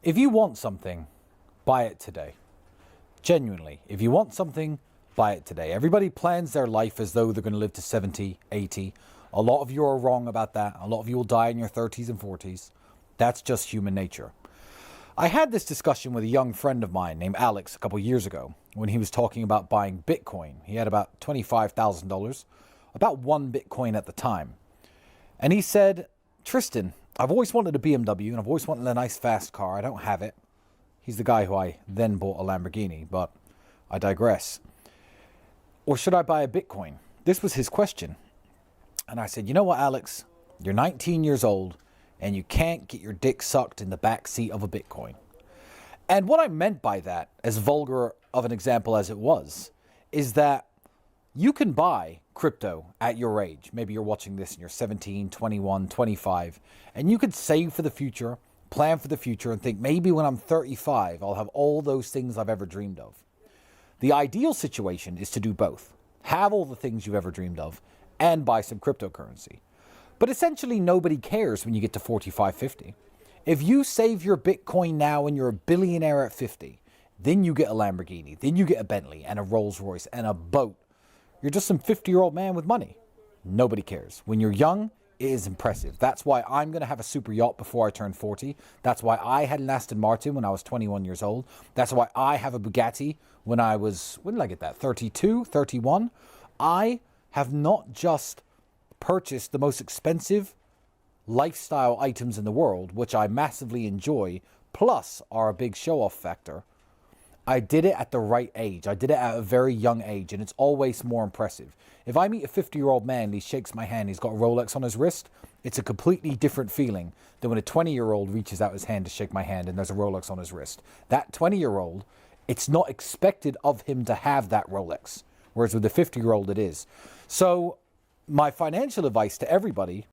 If you want something, buy it today. Genuinely, if you want something, buy it today. Everybody plans their life as though they're going to live to 70, 80. A lot of you are wrong about that. A lot of you will die in your 30s and 40s. That's just human nature. I had this discussion with a young friend of mine named Alex a couple years ago when he was talking about buying Bitcoin. He had about $25,000, about one Bitcoin at the time. And he said, Tristan, I've always wanted a BMW and I've always wanted a nice fast car. I don't have it. He's the guy who I then bought a Lamborghini, but I digress. Or should I buy a Bitcoin? This was his question. And I said, you know what, Alex? You're 19 years old and you can't get your dick sucked in the back seat of a Bitcoin. And what I meant by that, as vulgar of an example as it was, is that you can buy crypto at your age. Maybe you're watching this and you're 17, 21, 25, and you could save for the future, plan for the future, and think maybe when I'm 35, I'll have all those things I've ever dreamed of. The ideal situation is to do both. Have all the things you've ever dreamed of and buy some cryptocurrency. But essentially nobody cares when you get to 45, 50. If you save your Bitcoin now and you're a billionaire at 50, then you get a Lamborghini, then you get a Bentley and a Rolls Royce and a boat. You're just some 50-year-old man with money. Nobody cares. When you're young, it is impressive. That's why I'm going to have a super yacht before I turn 40. That's why I had an Aston Martin when I was 21 years old. That's why I have a Bugatti when I was, when did I get that? 32, 31. I have not just purchased the most expensive lifestyle items in the world, which I massively enjoy, plus are a big show-off factor. I did it at the right age. I did it at a very young age, and it's always more impressive. If I meet a 50-year-old man and he shakes my hand, he's got a Rolex on his wrist, it's a completely different feeling than when a 20-year-old reaches out his hand to shake my hand and there's a Rolex on his wrist. That 20-year-old, it's not expected of him to have that Rolex, whereas with the 50-year-old it is. So my financial advice to everybody